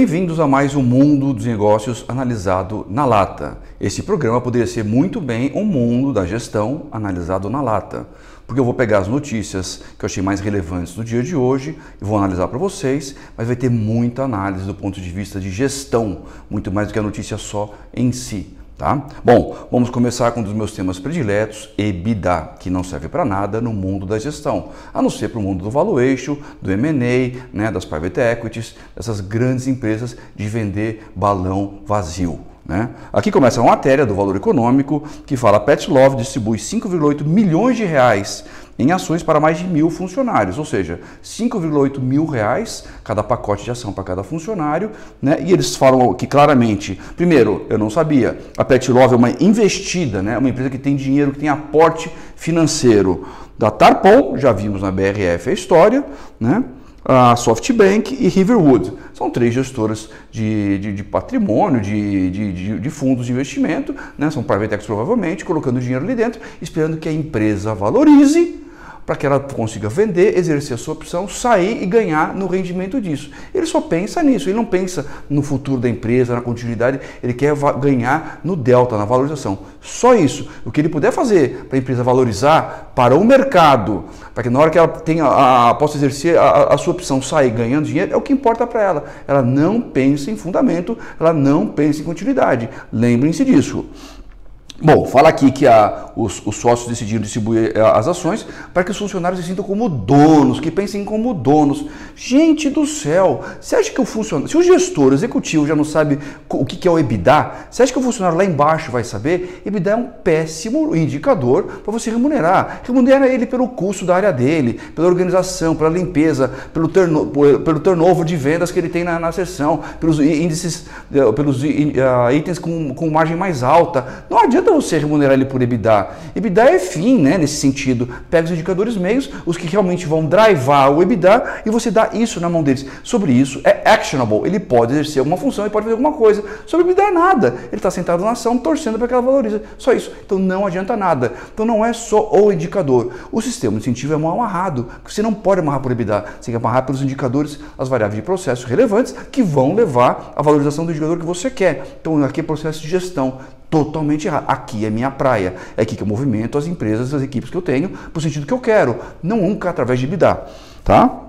Bem-vindos a mais um Mundo dos Negócios analisado na lata. Esse programa poderia ser muito bem um mundo da gestão analisado na lata, porque eu vou pegar as notícias que eu achei mais relevantes no dia de hoje e vou analisar para vocês, mas vai ter muita análise do ponto de vista de gestão, muito mais do que a notícia só em si. Tá? Bom, vamos começar com um dos meus temas prediletos, EBITDA, que não serve para nada no mundo da gestão, a não ser para o mundo do valuation, do M&A, né, das private equities, dessas grandes empresas de vender balão vazio. Né? Aqui começa a matéria do Valor Econômico que fala: Pet Love distribui 5,8 milhões de reais em ações para mais de 1.000 funcionários, ou seja, 5,8 mil reais cada pacote de ação para cada funcionário, né? E eles falam que claramente, primeiro, eu não sabia, a Pet Love é uma investida, né? Uma empresa que tem dinheiro, que tem aporte financeiro da Tarpon, já vimos na BRF a história, né? A SoftBank e Riverwood. São três gestoras de patrimônio, de fundos de investimento, né? São private equity provavelmente, colocando dinheiro ali dentro, esperando que a empresa valorize, para que ela consiga vender, exercer a sua opção, sair e ganhar no rendimento disso. Ele só pensa nisso, ele não pensa no futuro da empresa, na continuidade, ele quer ganhar no delta, na valorização. Só isso. O que ele puder fazer para a empresa valorizar para o mercado, para que na hora que ela tenha possa exercer a sua opção, sair ganhando dinheiro, é o que importa para ela. Ela não pensa em fundamento, ela não pensa em continuidade. Lembrem-se disso. Bom, fala aqui que os sócios decidiram distribuir as ações para que os funcionários se sintam como donos, que pensem como donos. Gente do céu, você acha que o funcionário, se o gestor, o executivo já não sabe o que é o EBITDA, você acha que o funcionário lá embaixo vai saber? EBITDA é um péssimo indicador para você remunerar. Remunera ele pelo custo da área dele, pela organização, pela limpeza, pelo turnover de vendas que ele tem na sessão, pelos índices, pelos itens com margem mais alta. Não adianta você remunerar ele por EBITDA. EBITDA é fim, né, nesse sentido. Pega os indicadores meios, os que realmente vão drivar o EBITDA, e você dá isso na mão deles. Sobre isso, é actionable. Ele pode exercer alguma função, ele pode fazer alguma coisa. Sobre EBITDA é nada. Ele está sentado na ação, torcendo para que ela valorize. Só isso. Então não adianta nada. Então não é só o indicador. O sistema de incentivo é mal amarrado. Você não pode amarrar por EBITDA. Você tem que amarrar pelos indicadores, as variáveis de processo relevantes que vão levar à valorização do indicador que você quer. Então aqui é processo de gestão. Totalmente errado. Aqui é minha praia. É aqui que eu movimento as empresas, as equipes que eu tenho, para o sentido que eu quero. Não nunca através de EBITDA. Tá?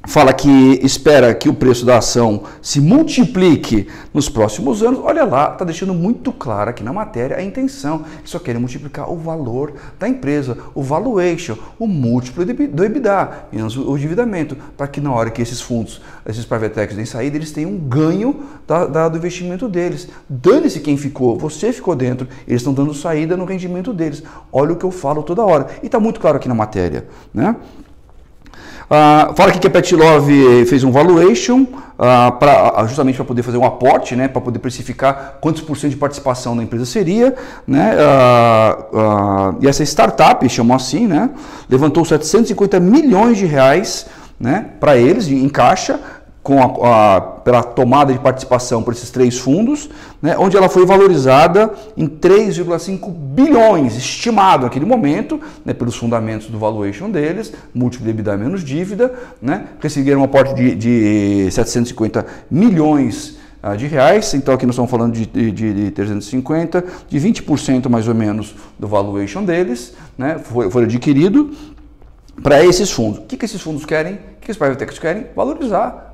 Fala que espera que o preço da ação se multiplique nos próximos anos. Olha lá, está deixando muito claro aqui na matéria a intenção. Eles só querem multiplicar o valor da empresa, o valuation, o múltiplo do EBITDA, menos o endividamento, para que na hora que esses fundos, esses private equities deem saída, eles tenham um ganho do investimento deles. Dane-se quem ficou, você ficou dentro, eles estão dando saída no rendimento deles. Olha o que eu falo toda hora. E está muito claro aqui na matéria, né? Fala aqui que a Pet Love fez um valuation justamente para poder fazer um aporte, né, para poder precificar quantos por cento de participação na empresa seria, né, e essa startup, chamou assim, né, levantou 750 milhões de reais, né, para eles em caixa, pela tomada de participação por esses três fundos, né, onde ela foi valorizada em 3,5 bilhões, estimado naquele momento, né, pelos fundamentos do valuation deles, múltiplo de EBITDA menos dívida, né, receberam um aporte de 750 milhões de reais, então aqui nós estamos falando de 350, de 20% mais ou menos do valuation deles, né, foi adquirido para esses fundos. O que esses fundos querem? O que os private equities querem? Valorizar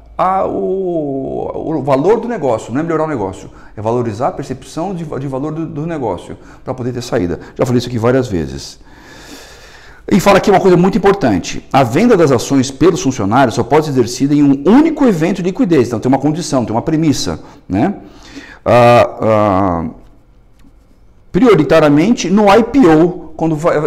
o valor do negócio, não é melhorar o negócio, é valorizar a percepção de valor do negócio para poder ter saída. Já falei isso aqui várias vezes. E fala aqui uma coisa muito importante: a venda das ações pelos funcionários só pode ser exercida em um único evento de liquidez. Então tem uma condição, tem uma premissa, né? Prioritariamente no IPO,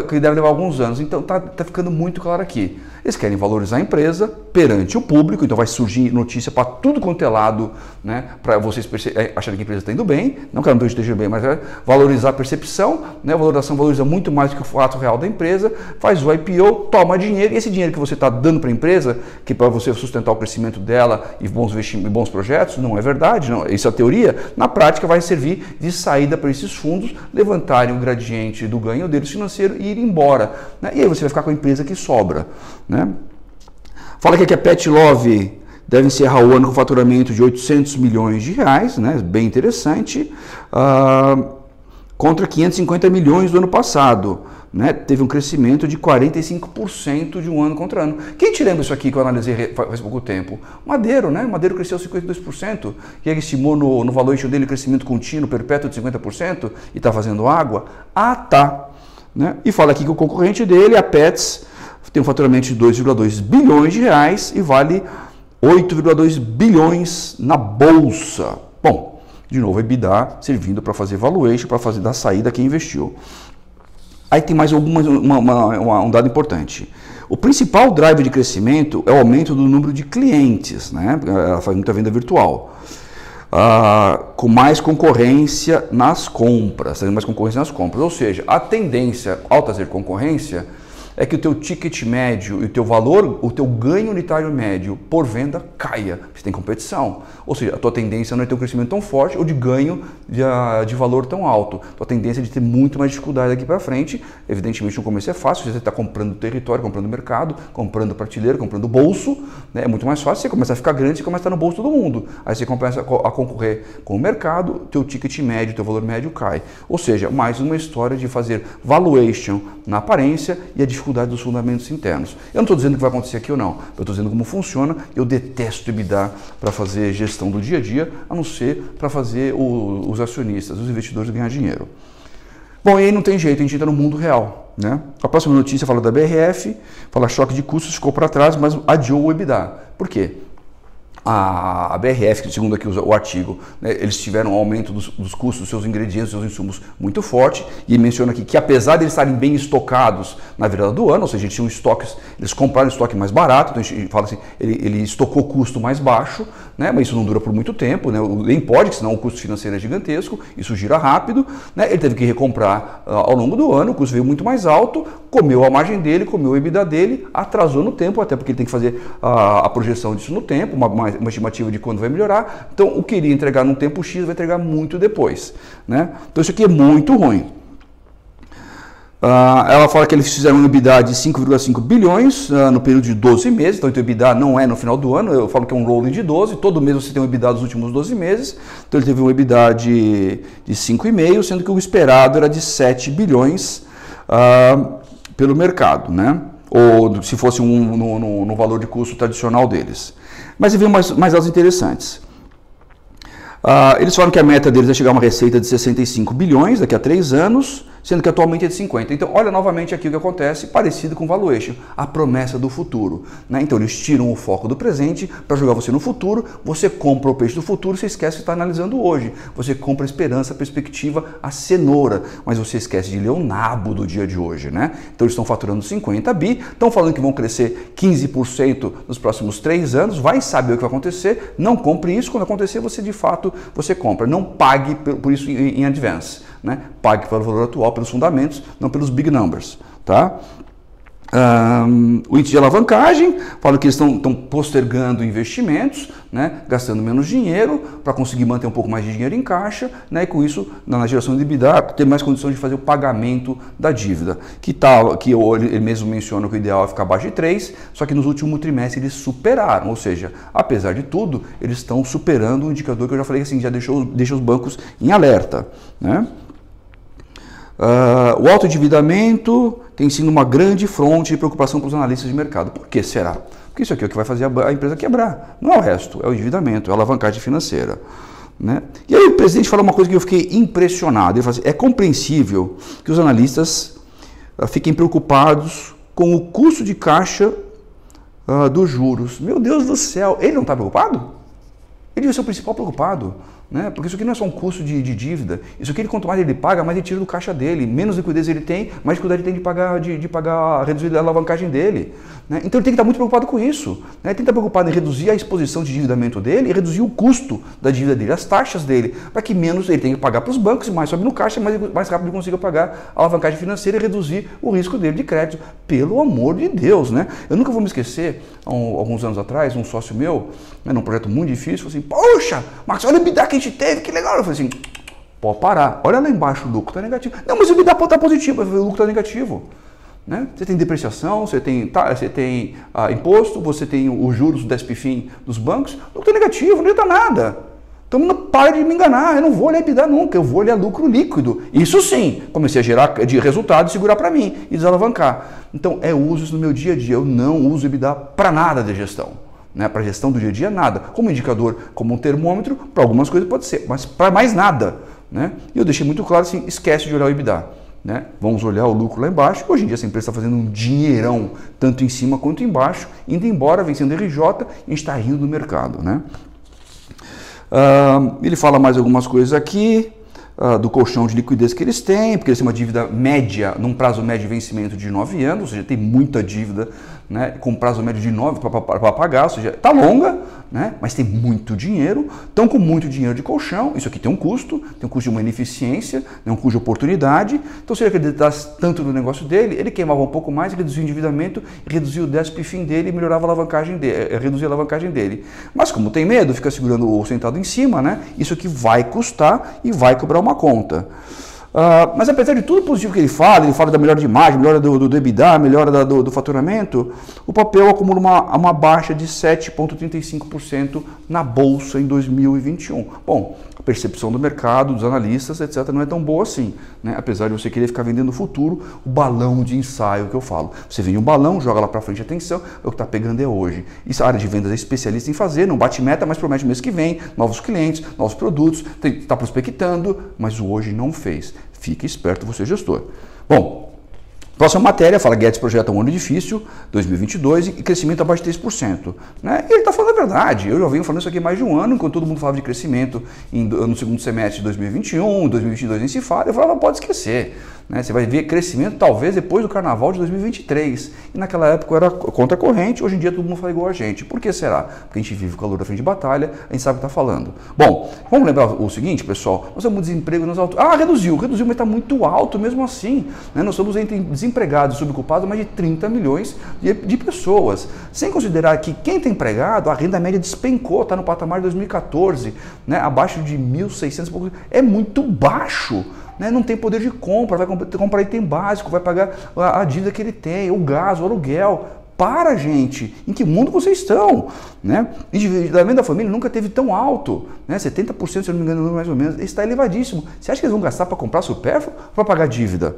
que deve levar alguns anos. Então tá ficando muito claro aqui. Eles querem valorizar a empresa perante o público, então vai surgir notícia para tudo quanto é lado, né, para vocês acharem que a empresa está indo bem, não que ela não esteja bem, mas valorizar a percepção, né, a valorização valoriza muito mais do que o fato real da empresa, faz o IPO, toma dinheiro, e esse dinheiro que você está dando para a empresa, que para você sustentar o crescimento dela e bons projetos, não é verdade, não, isso é a teoria, na prática vai servir de saída para esses fundos levantarem o gradiente do ganho deles financeiro e ir embora, né, e aí você vai ficar com a empresa que sobra. Né? Fala aqui que a Pet Love deve encerrar o ano com faturamento de 800 milhões de reais, né? Bem interessante, contra 550 milhões do ano passado. Né? Teve um crescimento de 45% de um ano contra ano. Quem te lembra isso aqui que eu analisei faz pouco tempo? Madeiro, né? Madeiro cresceu 52%, e ele estimou no valuation dele crescimento contínuo, perpétuo de 50%, e está fazendo água? Ah, tá. Né? E fala aqui que o concorrente dele, a Petz, tem um faturamento de 2,2 bilhões de reais e vale 8,2 bilhões na bolsa. Bom, de novo, EBITDA servindo para fazer valuation, para fazer da saída quem investiu. Aí tem mais um dado importante. O principal drive de crescimento é o aumento do número de clientes, né? Ela faz muita venda virtual. Com mais concorrência nas compras, ou seja, a tendência ao trazer concorrência é que o teu ticket médio e o teu valor, o teu ganho unitário médio por venda caia. Você tem competição. Ou seja, a tua tendência não é ter um crescimento tão forte ou de ganho de valor tão alto. A tua tendência é de ter muito mais dificuldade daqui para frente. Evidentemente, no começo é fácil. Você está comprando território, comprando mercado, comprando prateleira, comprando bolso. Né? É muito mais fácil. Você começa a ficar grande, você começa a estar no bolso de todo mundo. Aí você começa a concorrer com o mercado, teu ticket médio, teu valor médio cai. Ou seja, mais uma história de fazer valuation na aparência e a dificuldade dos fundamentos internos. Eu não estou dizendo que vai acontecer aqui ou não, eu estou dizendo como funciona. Eu detesto EBITDA para fazer gestão do dia a dia, a não ser para fazer os acionistas, os investidores ganhar dinheiro. Bom, e aí não tem jeito, a gente entra no mundo real. Né? A próxima notícia fala da BRF, fala choque de custos, ficou para trás, mas adiou o EBITDA. Por quê? A BRF, segundo aqui o artigo, né, eles tiveram um aumento dos custos dos seus ingredientes, dos seus insumos muito forte, e menciona aqui que apesar de eles estarem bem estocados na virada do ano, ou seja, eles tinham estoques, eles compraram estoque mais barato, então a gente fala assim, ele estocou custo mais baixo, né, mas isso não dura por muito tempo, né, nem pode, senão o custo financeiro é gigantesco, isso gira rápido, né, ele teve que recomprar ao longo do ano, o custo veio muito mais alto, comeu a margem dele, comeu o EBITDA dele, atrasou no tempo, até porque ele tem que fazer a projeção disso no tempo, uma estimativa de quando vai melhorar. Então, o que iria entregar num tempo X vai entregar muito depois. Né? Então, isso aqui é muito ruim. Ela fala que eles fizeram um EBITDA de 5,5 bilhões no período de 12 meses, então o EBITDA não é no final do ano, eu falo que é um rolling de 12, todo mês você tem um EBITDA dos últimos 12 meses, então ele teve um EBITDA de 5,5, sendo que o esperado era de 7 bilhões pelo mercado, né? Ou se fosse no valor de custo tradicional deles. Mas havia mais dados interessantes. Eles falam que a meta deles é chegar a uma receita de 65 bilhões daqui a 3 anos, sendo que atualmente é de 50. Então, olha novamente aqui o que acontece, parecido com valuation, a promessa do futuro. Né? Então, eles tiram o foco do presente para jogar você no futuro, você compra o peixe do futuro, você esquece de estar analisando hoje. Você compra a esperança, a perspectiva, a cenoura, mas você esquece de ler o nabo do dia de hoje. Né? Então, eles estão faturando 50 bi, estão falando que vão crescer 15% nos próximos 3 anos, vai saber o que vai acontecer, não compre isso, quando acontecer você de fato você compra, não pague por isso em advance. Né? Pague pelo valor atual, pelos fundamentos, não pelos big numbers. Tá? O índice de alavancagem, fala que eles estão postergando investimentos, né? Gastando menos dinheiro para conseguir manter um pouco mais de dinheiro em caixa, né? E com isso, na geração de EBITDA, ter mais condições de fazer o pagamento da dívida. Que ele mesmo menciona que o ideal é ficar abaixo de 3, só que nos últimos trimestres eles superaram, ou seja, apesar de tudo, eles estão superando o indicador que eu já falei, assim, já deixa os bancos em alerta. Né? O alto endividamento tem sido uma grande fonte de preocupação para os analistas de mercado. Por que será? Porque isso aqui é o que vai fazer a empresa quebrar. Não é o resto, é o endividamento, é a alavancagem financeira. Né? E aí o presidente fala uma coisa que eu fiquei impressionado. Ele fala assim, é compreensível que os analistas fiquem preocupados com o custo de caixa dos juros. Meu Deus do céu, ele não está preocupado? Ele deve ser o principal preocupado. Né? Porque isso aqui não é só um custo de dívida, isso aqui quanto mais ele paga, mais ele tira do caixa dele, menos liquidez ele tem, mais dificuldade ele tem de pagar reduzir a alavancagem dele. Né? Então ele tem que estar muito preocupado com isso. Né? Ele tem que estar preocupado em reduzir a exposição de endividamento dele e reduzir o custo da dívida dele, as taxas dele, para que menos ele tenha que pagar para os bancos e mais sobe no caixa, mais rápido ele consiga pagar a alavancagem financeira e reduzir o risco dele de crédito. Pelo amor de Deus, né? Eu nunca vou me esquecer, alguns anos atrás, um sócio meu, né, num projeto muito difícil, falou assim, poxa, Marcos, olha o EBITDA que a gente teve, que legal. Eu falei assim, pode parar, olha lá embaixo o lucro está negativo. Não, mas o EBITDA está positivo, o lucro está negativo. Né? Você tem depreciação, você tem imposto, você tem os juros do DSPFIM dos bancos, não tem negativo, não adianta nada. Então não pare de me enganar, eu não vou olhar EBITDA nunca, eu vou olhar lucro líquido. Isso sim, comecei a gerar de resultado e segurar para mim e desalavancar. Então eu uso isso no meu dia a dia, eu não uso EBITDA para nada de gestão. Né? Para gestão do dia a dia, nada. Como indicador, como um termômetro, para algumas coisas pode ser, mas para mais nada. Né? E eu deixei muito claro assim, esquece de olhar o EBITDA. Né? Vamos olhar o lucro lá embaixo. Hoje em dia essa empresa está fazendo um dinheirão, tanto em cima quanto embaixo, indo embora, vencendo RJ, e a gente está rindo do mercado. Né? Ele fala mais algumas coisas aqui, do colchão de liquidez que eles têm, porque eles têm uma dívida média, num prazo médio de vencimento de 9 anos, ou seja, tem muita dívida, né, com prazo médio de 9 para pagar, ou seja, está longa, né, mas tem muito dinheiro, estão com muito dinheiro de colchão, isso aqui tem um custo de uma ineficiência, um custo de oportunidade, então se ele acreditasse tanto no negócio dele, ele queimava um pouco mais, reduzia o endividamento, reduzia o DSPFIM dele e melhorava a alavancagem dele, reduzia a alavancagem dele. Mas como tem medo, fica segurando o sentado em cima, né, isso aqui vai custar e vai cobrar uma conta. Mas apesar de tudo positivo que ele fala da melhora de imagem, melhora do EBITDA, melhora do faturamento, o papel acumula uma baixa de 7,35% na Bolsa em 2021. Bom, a percepção do mercado, dos analistas, etc., não é tão boa assim, né? Apesar de você querer ficar vendendo no futuro o balão de ensaio que eu falo. Você vende um balão, joga lá para frente, atenção, é o que está pegando é hoje. Isso a área de vendas é especialista em fazer, não bate meta, mas promete mês que vem, novos clientes, novos produtos, está prospectando, mas o hoje não fez. Fique esperto, você gestor. Bom, próxima matéria fala Guedes projeta um ano difícil, 2022, e crescimento abaixo de 3%. Né? E ele está falando a verdade. Eu já venho falando isso aqui há mais de um ano, enquanto todo mundo falava de crescimento no segundo semestre de 2021, 2022 nem se fala. Eu falava, pode esquecer. Né? Você vai ver crescimento talvez depois do carnaval de 2023. E naquela época era contra a corrente, hoje em dia todo mundo fala igual a gente. Por que será? Porque a gente vive o calor da frente de batalha, a gente sabe o que está falando. Bom, vamos lembrar o seguinte, pessoal, nós temos desemprego nas alturas. Reduziu, mas está muito alto mesmo assim. Né? Nós estamos entre desempregados e subocupados mais de 30 milhões de pessoas. Sem considerar que quem está empregado, a renda média despencou, está no patamar de 2014, né? Abaixo de 1.600 e pouco. É muito baixo. Né? Não tem poder de compra, vai comprar item básico, vai pagar a dívida que ele tem, o gás, o aluguel. Para, gente, em que mundo vocês estão? Né? O endividamento da família nunca teve tão alto, né? 70%, se eu não me engano, mais ou menos, está elevadíssimo. Você acha que eles vão gastar para comprar supérfluo ou para pagar dívida?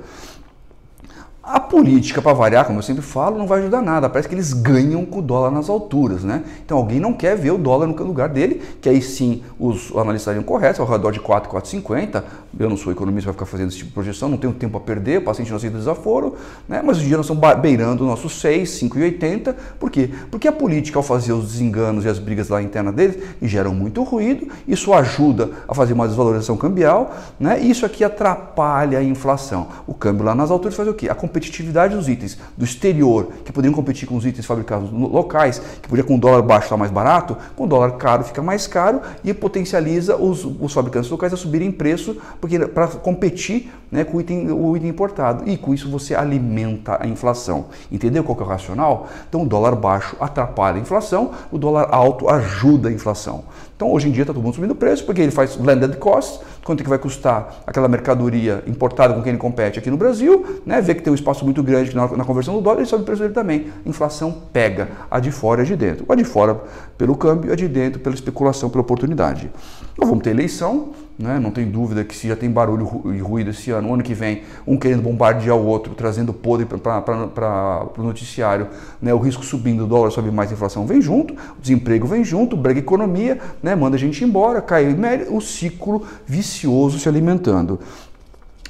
A política, para variar, como eu sempre falo, não vai ajudar nada. Parece que eles ganham com o dólar nas alturas, né? Então alguém não quer ver o dólar no lugar dele, que aí sim os analistas estariam corretos, ao redor de 4, 4,50. Eu não sou economista para ficar fazendo esse tipo de projeção, não tenho tempo a perder, o paciente não aceita desaforo, né? Mas hoje em dia nós estamos beirando o nosso 6, 5,80. Por quê? Porque a política, ao fazer os desenganos e as brigas lá internas deles, geram muito ruído, isso ajuda a fazer uma desvalorização cambial, né? E isso aqui atrapalha a inflação. O câmbio lá nas alturas faz o quê? A competitividade dos itens do exterior, que poderiam competir com os itens fabricados locais, que podia com o dólar baixo estar mais barato, com o dólar caro fica mais caro e potencializa os fabricantes locais a subirem preço para competir, né, com o item importado. E com isso você alimenta a inflação. Entendeu qual que é o racional? Então o dólar baixo atrapalha a inflação, o dólar alto ajuda a inflação. Então hoje em dia está todo mundo subindo o preço, porque ele faz blended cost, quanto é que vai custar aquela mercadoria importada com quem ele compete aqui no Brasil, né? Vê que tem um espaço muito grande na conversão do dólar, ele sobe o preço dele também. A inflação pega a de fora e a de dentro. A de fora pelo câmbio, a de dentro pela especulação, pela oportunidade. Nós vamos ter eleição, né? Não tem dúvida que se já tem barulho e ruído esse ano, o ano que vem, um querendo bombardear o outro, trazendo podre para o noticiário, né? O risco subindo, o dólar sobe mais, a inflação vem junto, o desemprego vem junto, brega economia, né? Manda a gente embora, cai o ciclo vicioso se alimentando.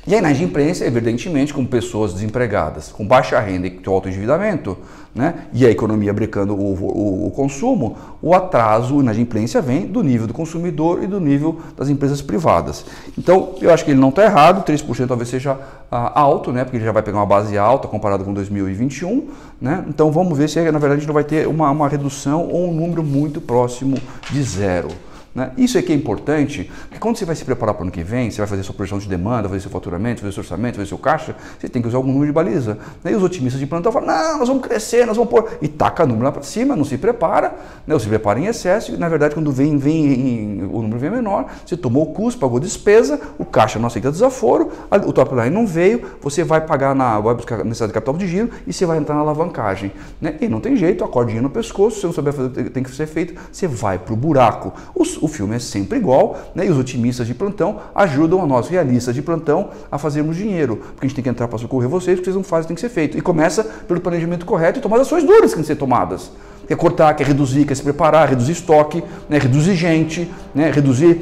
E a inadimplência, evidentemente, com pessoas desempregadas, com baixa renda e com alto endividamento, né? E a economia brecando o consumo, o atraso, a inadimplência vem do nível do consumidor e do nível das empresas privadas. Então, eu acho que ele não está errado, 3% talvez seja alto, né? Porque ele já vai pegar uma base alta comparado com 2021, né? Então, vamos ver se, na verdade, a gente não vai ter uma redução ou um número muito próximo de zero. Né? Isso é que é importante, porque quando você vai se preparar para o ano que vem, você vai fazer sua projeção de demanda, fazer seu faturamento, fazer seu orçamento, fazer seu caixa, você tem que usar algum número de baliza. E os otimistas de plantão falam, não, nós vamos crescer, nós vamos pôr, e taca o número lá para cima, não se prepara, né? Ou se prepara em excesso, e na verdade quando o número vem menor, você tomou o custo, pagou despesa, o caixa não aceita desaforo, o top line não veio, você vai pagar vai buscar a necessidade de capital de giro e você vai entrar na alavancagem. Né? E não tem jeito, a cordinha no pescoço, se você não souber fazer o que tem que ser feito, você vai para o buraco. O filme é sempre igual, né? E os otimistas de plantão ajudam a nós, realistas de plantão, a fazermos dinheiro. Porque a gente tem que entrar para socorrer vocês, porque vocês não fazem o que tem que ser feito. E começa pelo planejamento correto e tomar as ações duras que têm que ser tomadas. Quer cortar, quer reduzir, quer se preparar, reduzir estoque, né? Reduzir gente, né? Reduzir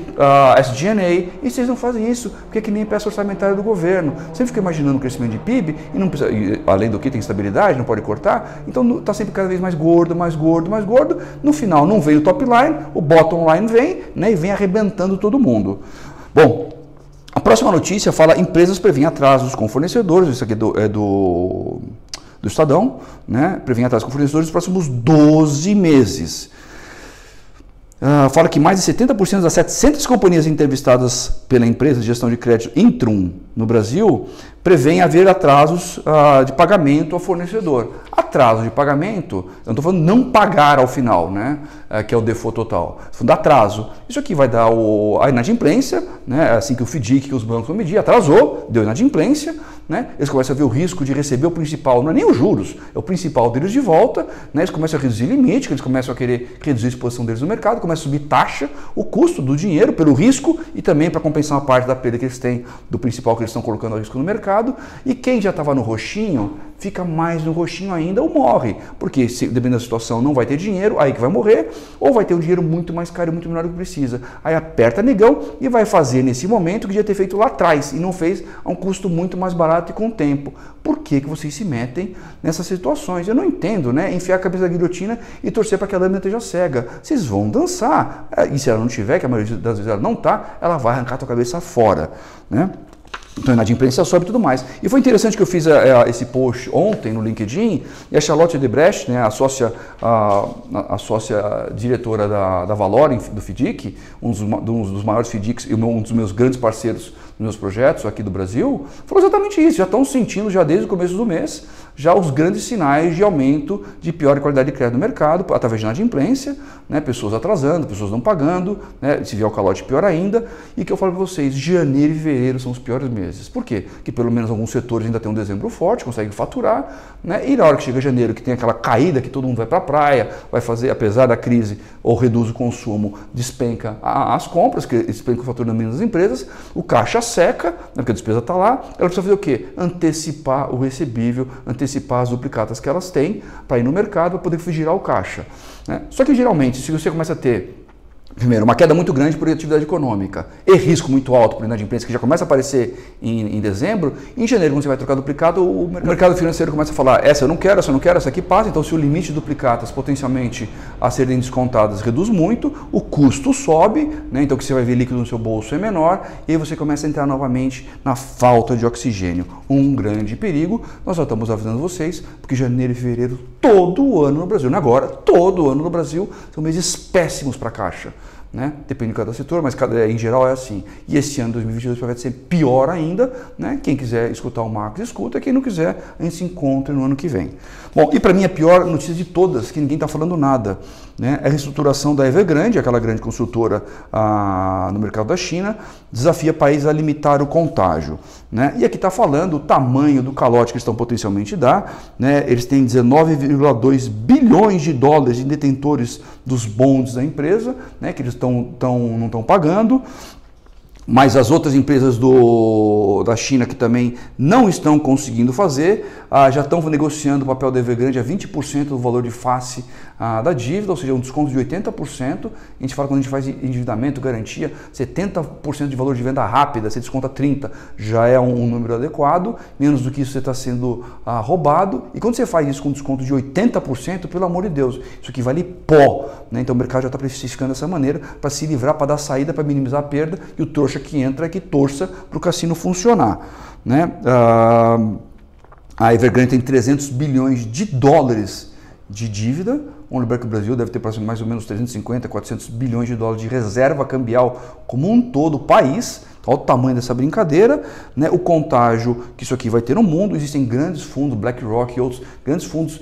SG&A, e vocês não fazem isso, porque é que nem peça orçamentária do governo. Você fica imaginando o crescimento de PIB, e não precisa, além do que tem estabilidade, não pode cortar, então está sempre cada vez mais gordo, mais gordo, mais gordo. No final não vem o top line, o bottom line vem, né? E vem arrebentando todo mundo. Bom, a próxima notícia fala: empresas prevêem atrasos com fornecedores. Isso aqui é do Estadão, né? Prevêem atrasos com fornecedores nos próximos 12 meses. Fala que mais de 70% das 700 companhias entrevistadas pela empresa de gestão de crédito Intrum no Brasil prevêem haver atrasos de pagamento ao fornecedor. Atraso de pagamento, eu não estou falando não pagar ao final, né? Que é o default total. Estou falando de atraso. Isso aqui vai dar a inadimplência, né? Assim que o FDIC, que os bancos vão medir, atrasou, deu inadimplência, né? Eles começam a ver o risco de receber o principal, não é nem os juros, é o principal deles de volta, né? Eles começam a reduzir limite, eles começam a querer reduzir a exposição deles no mercado, começa a subir taxa, o custo do dinheiro pelo risco e também para compensar uma parte da perda que eles têm do principal que eles estão colocando ao risco no mercado. E quem já estava no roxinho, fica mais no roxinho ainda ou morre, porque dependendo da situação não vai ter dinheiro, aí que vai morrer, ou vai ter um dinheiro muito mais caro e muito menor do que precisa. Aí aperta negão e vai fazer nesse momento o que já ter feito lá atrás e não fez a um custo muito mais barato e com o tempo. Por que vocês se metem nessas situações? Eu não entendo, né? Enfiar a cabeça da guilhotina e torcer para que a lâmina esteja cega. Vocês vão dançar, e se ela não tiver, que a maioria das vezes ela não está, ela vai arrancar a tua cabeça fora, né? Então, a inadimplência sobe e tudo mais. E foi interessante que eu fiz esse post ontem no LinkedIn, e a Charlotte Debrecht, né, a sócia diretora da Valorem, do FDIC, um dos maiores FDICs e um dos meus grandes parceiros nos meus projetos aqui do Brasil, falou exatamente isso. Já estão sentindo, já desde o começo do mês, já os grandes sinais de aumento de pior qualidade de crédito no mercado, através de inadimplência, né, pessoas atrasando, pessoas não pagando, né, se vier o calote pior ainda, e que eu falo para vocês, janeiro e fevereiro são os piores meses. Por quê? Porque pelo menos alguns setores ainda tem um dezembro forte, conseguem faturar, né, e na hora que chega janeiro, que tem aquela caída, que todo mundo vai para a praia, vai fazer, apesar da crise, ou reduz o consumo, despenca as compras, que despenca o faturamento das empresas, o caixa seca, né, porque a despesa está lá, ela precisa fazer o quê? Antecipar o recebível, antecipar as duplicatas que elas têm para ir no mercado para poder girar o caixa. Né? Só que geralmente, se você começa a ter, primeiro, uma queda muito grande por atividade econômica e risco muito alto por inadimplência, que já começa a aparecer em dezembro, em janeiro, quando você vai trocar duplicado, o mercado financeiro começa a falar, essa eu não quero, essa aqui passa, então se o limite de duplicatas potencialmente a serem descontadas reduz muito, o custo sobe, né? Então o que você vai ver líquido no seu bolso é menor, e aí você começa a entrar novamente na falta de oxigênio. Um grande perigo, nós já estamos avisando vocês, porque janeiro e fevereiro, todo ano no Brasil, não agora, todo ano no Brasil, são meses péssimos para a Caixa. Né? Depende de cada setor, mas em geral é assim. E esse ano 2022 vai ser pior ainda, né? Quem quiser escutar o Marcos, escuta. Quem não quiser, a gente se encontra no ano que vem. Bom, e para mim a pior notícia de todas, que ninguém está falando nada, né? É a reestruturação da Evergrande, aquela grande consultora no mercado da China, desafia países a limitar o contágio. Né? E aqui está falando o tamanho do calote que eles estão potencialmente dar. Né? Eles têm 19,2 bilhões de dólares de detentores dos bonds da empresa, né? Que eles não estão pagando. Mas as outras empresas da China que também não estão conseguindo fazer, já estão negociando o papel da Evergrande a 20% do valor de face da dívida, ou seja, um desconto de 80%. A gente fala, quando a gente faz endividamento, garantia, 70% de valor de venda rápida, você desconta 30%, já é um número adequado, menos do que isso você está sendo roubado. E quando você faz isso com desconto de 80%, pelo amor de Deus, isso aqui vale pó. Né? Então o mercado já está precificando dessa maneira para se livrar, para dar saída, para minimizar a perda, e o trouxa que entra é que torça para o cassino funcionar. Né? A Evergrande tem 300 bilhões de dólares de dívida. Vamos lembrar que o Brasil deve ter mais ou menos 350, 400 bilhões de dólares de reserva cambial como um todo, o país. Olha o tamanho dessa brincadeira, né? O contágio que isso aqui vai ter no mundo. Existem grandes fundos, BlackRock e outros grandes fundos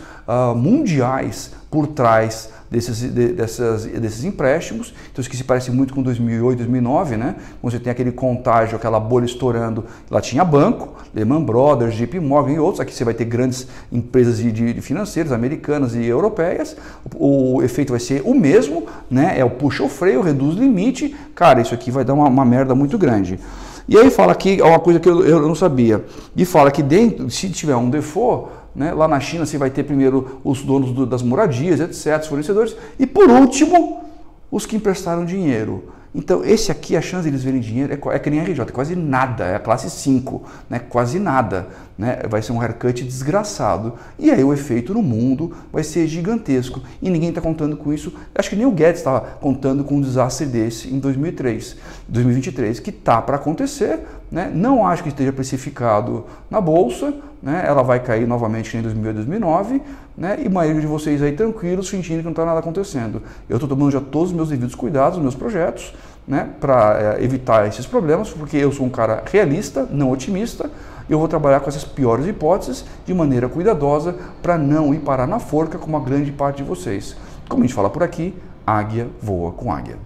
mundiais por trás desses empréstimos. Então isso aqui se parece muito com 2008, 2009, né? Quando você tem aquele contágio, aquela bolha estourando, lá tinha banco, Lehman Brothers, JP Morgan e outros. Aqui você vai ter grandes empresas de financeiras, americanas e europeias. O efeito vai ser o mesmo, né? É o puxa o freio, reduz o limite. Cara, isso aqui vai dar uma merda muito grande. E aí fala aqui uma coisa que eu não sabia. E fala que dentro, se tiver um default, né, lá na China você vai ter primeiro os donos das moradias, etc., os fornecedores, e por último, os que emprestaram dinheiro. Então, esse aqui, a chance de eles verem dinheiro é que nem a RJ, é quase nada, é a classe 5, né, quase nada. Né, vai ser um haircut desgraçado. E aí o efeito no mundo vai ser gigantesco. E ninguém está contando com isso. Acho que nem o Guedes estava contando com um desastre desse em 2023, que está para acontecer. Né? Não acho que esteja precificado na Bolsa. Né? Ela vai cair novamente em 2008, 2009. Né? E a maioria de vocês aí tranquilos, fingindo que não está nada acontecendo. Eu estou tomando já todos os meus devidos cuidados, os meus projetos, né, para evitar esses problemas, porque eu sou um cara realista, não otimista. Eu vou trabalhar com essas piores hipóteses de maneira cuidadosa para não ir parar na forca como a grande parte de vocês. Como a gente fala por aqui, águia voa com águia.